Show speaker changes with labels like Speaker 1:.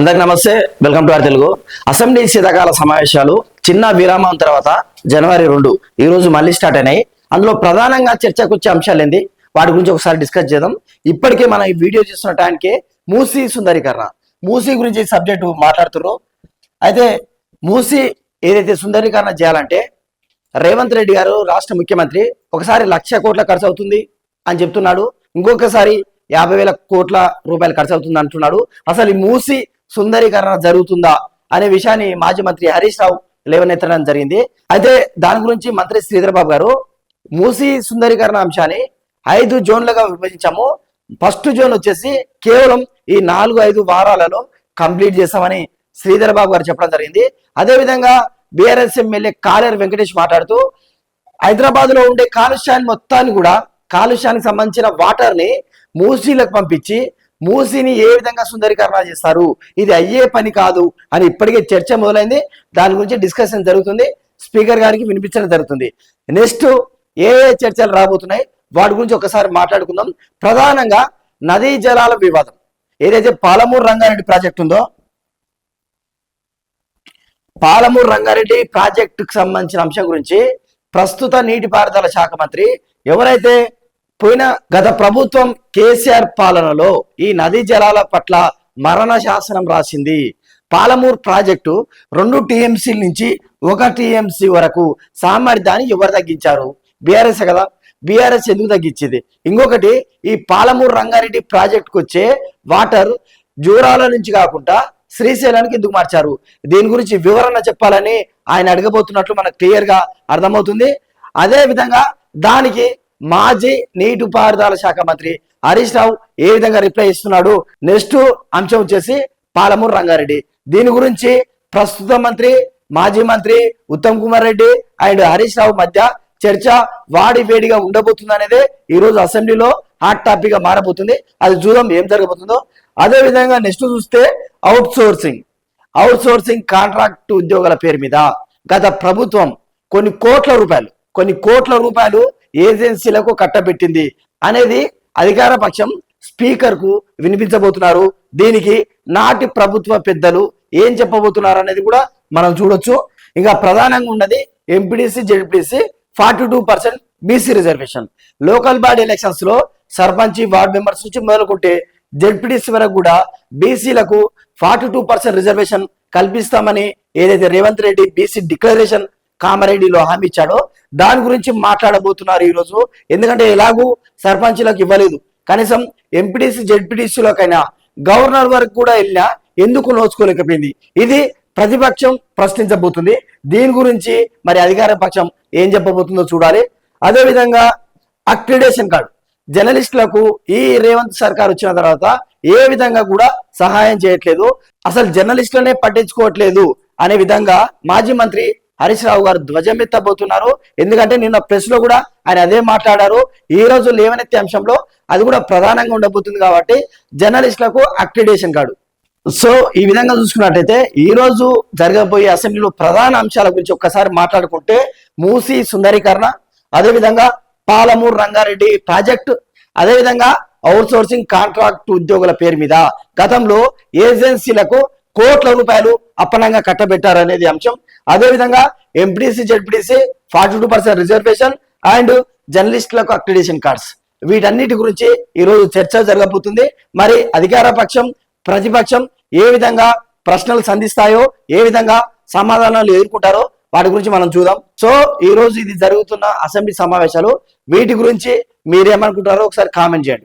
Speaker 1: అందరికి నమస్తే, welcome to our Telugu. Assembly శీతాకాల సమావేశాలు చిన్న విరామం తర్వాత జనవరి 2 ఈ రోజు మళ్ళీ స్టార్ట్ అయినాయి. అందులో ప్రధానంగా చర్చకు వచ్చే అంశాలు ఏంది, వాటి గురించి ఒకసారి డిస్కస్ చేద్దాం. ఇప్పటికే మనం ఈ వీడియో చేస్తున్న టైంకి మూసీ సుందరీకరణ, మూసీ గురించి సబ్జెక్టు మాట్లాడుతున్నారు. అయితే మూసీ ఏదైతే సుందరీకరణ చేయాలంటే రేవంత్ రెడ్డి గారు రాష్ట్ర ముఖ్యమంత్రి ఒకసారి 1,00,000 కోట్ల ఖర్చు అవుతుంది అని చెప్తున్నాడు, ఇంకొకసారి 50,000 కోట్ల రూపాయలు ఖర్చు అవుతుంది అంటున్నాడు. అసలు ఈ మూసీ సుందరీకరణ జరుగుతుందా అనే విషయాన్ని మాజీ మంత్రి హరీష్ రావు లేవనెత్తడం జరిగింది. అయితే దాని గురించి మంత్రి శ్రీధర్ బాబు గారు మూసీ సుందరీకరణ అంశాన్ని 5 జోన్లుగా విభజించాము, ఫస్ట్ జోన్ వచ్చేసి కేవలం ఈ 4-5 వారాలలో కంప్లీట్ చేస్తామని శ్రీధర్ బాబు గారు చెప్పడం జరిగింది. అదేవిధంగా బీఆర్ఎస్ ఎమ్మెల్యే కాలేరు వెంకటేష్ మాట్లాడుతూ హైదరాబాద్ లో ఉండే కాలుష్యాన్ని మొత్తాన్ని కూడా, కాలుష్యానికి సంబంధించిన వాటర్ ని మూసీలకు పంపించి మూసీని ఏ విధంగా సుందరీకరణ చేస్తారు, ఇది అయ్యే పని కాదు అని ఇప్పటికే చర్చ మొదలైంది. దాని గురించి డిస్కషన్ జరుగుతుంది, స్పీకర్ గారికి వినిపించడం జరుగుతుంది. నెక్స్ట్ ఏ చర్చలు రాబోతున్నాయి వాటి గురించి ఒకసారి మాట్లాడుకుందాం. ప్రధానంగా నదీ జలాల వివాదం, ఏదైతే పాలమూరు రంగారెడ్డి ప్రాజెక్ట్ ఉందో, పాలమూరు రంగారెడ్డి ప్రాజెక్టుకు సంబంధించిన అంశం గురించి ప్రస్తుత నీటిపారుదల శాఖ మంత్రి ఎవరైతే గత ప్రభుత్వం కేసీఆర్ పాలనలో ఈ నదీ జలాల పట్ల మరణ శాసనం రాసింది. పాలమూరు ప్రాజెక్టు 2 TMC నుంచి 1 TMC వరకు సామర్థ్యాన్ని ఎవరు తగ్గించారు? బీఆర్ఎస్ కదా. బీఆర్ఎస్ ఎందుకు తగ్గించింది? ఇంకొకటి, ఈ పాలమూరు రంగారెడ్డి ప్రాజెక్టుకు వచ్చే వాటర్ జూరాల నుంచి కాకుండా శ్రీశైలానికి ఎందుకు మార్చారు? దీని గురించి వివరణ చెప్పాలని ఆయన అడగబోతున్నట్లు మనకు క్లియర్ గా అర్థమవుతుంది. అదే విధంగా దానికి మాజీ నీటిపారుదల శాఖ మంత్రి హరీష్ రావు ఏ విధంగా రిప్లై ఇస్తున్నాడు? నెక్స్ట్ అంశం వచ్చేసి పాలమూరు రంగారెడ్డి. దీని గురించి ప్రస్తుత మంత్రి, మాజీ మంత్రి ఉత్తమ్ కుమార్ రెడ్డి అండ్ హరీష్ రావు మధ్య చర్చ వాడి వేడిగా ఉండబోతుంది అనేది ఈ రోజు అసెంబ్లీలో హాట్ టాపిక్ గా మారబోతుంది. అది చూద్దాం ఏం జరగబోతుందో. అదే విధంగా నెక్స్ట్ చూస్తే అవుట్ సోర్సింగ్ కాంట్రాక్ట్ ఉద్యోగుల పేరు మీద గత ప్రభుత్వం కొన్ని కోట్ల రూపాయలు ఏజెన్సీలకు కట్టబెట్టింది అనేది అధికార పక్షం స్పీకర్ కు వినిపించబోతున్నారు. దీనికి నాటి ప్రభుత్వ పెద్దలు ఏం చెప్పబోతున్నారు అనేది కూడా మనం చూడొచ్చు. ఇంకా ప్రధానంగా ఉన్నది MPDC ZPDC 42% BC reservation. Local body elections లో సర్పంచ్, వార్డు మెంబర్స్ నుంచి మొదలుకుంటే జెడ్పీడీసీ వరకు కూడా బీసీలకు 42% రిజర్వేషన్ కల్పిస్తామని ఏదైతే రేవంత్ రెడ్డి బీసీ డిక్లరేషన్ కామారెడ్డిలో హామీ ఇచ్చాడో దాని గురించి మాట్లాడబోతున్నారు ఈ రోజు. ఎందుకంటే ఎలాగూ సర్పంచ్లకు ఇవ్వలేదు, కనీసం ఎంపీడీసీ జెడ్పీడీసీలోకైనా గవర్నర్ వరకు కూడా వెళ్ళినా ఎందుకు నోచుకోలేకపోయింది? ఇది ప్రతిపక్షం ప్రశ్నించబోతుంది. దీని గురించి మరి అధికార పక్షం ఏం చెప్పబోతుందో చూడాలి. అదేవిధంగా అక్రిడేషన్ కార్డు, జర్నలిస్టులకు ఈ రేవంత్ సర్కార్ వచ్చిన తర్వాత ఏ విధంగా కూడా సహాయం చేయట్లేదు, అసలు జర్నలిస్టులనే పట్టించుకోవట్లేదు అనే విధంగా మాజీ మంత్రి హరీష్ రావు గారు ధ్వజమెత్తబోతున్నారు. ఎందుకంటే నిన్న ప్రెస్ లో కూడా ఆయన అదే మాట్లాడారు. ఈ రోజు లేవనెత్తే అంశంలో అది కూడా ప్రధానంగా ఉండబోతుంది కాబట్టి జర్నలిస్టులకు అక్రిడేషన్ కార్డు. సో ఈ విధంగా చూసుకున్నట్టయితే ఈ రోజు జరగబోయే అసెంబ్లీలో ప్రధాన అంశాల గురించి ఒక్కసారి మాట్లాడుకుంటే మూసీ సుందరీకరణ, అదేవిధంగా పాలమూరు రంగారెడ్డి ప్రాజెక్టు, అదేవిధంగా అవుట్ సోర్సింగ్ కాంట్రాక్ట్ ఉద్యోగుల పేరు మీద గతంలో ఏజెన్సీలకు కోట్ల రూపాయలు అప్పనంగా కట్టబెట్టారనేది అంశం. అదేవిధంగా ఎంపీడీసీ జెడ్పీడీసీ 42% రిజర్వేషన్ అండ్ జర్నలిస్టులకు అక్రిడేషన్ కార్డ్స్, వీటన్నిటి గురించి ఈ రోజు చర్చ జరగబోతుంది. మరి అధికార పక్షం, ప్రతిపక్షం ఏ విధంగా ప్రశ్నలు సంధిస్తాయో, ఏ విధంగా సమాధానాలు ఎదుర్కొంటారో వాటి గురించి మనం చూద్దాం. సో ఈ రోజు ఇది జరుగుతున్న అసెంబ్లీ సమావేశాలు, వీటి గురించి మీరేమనుకుంటారో ఒకసారి కామెంట్ చేయండి.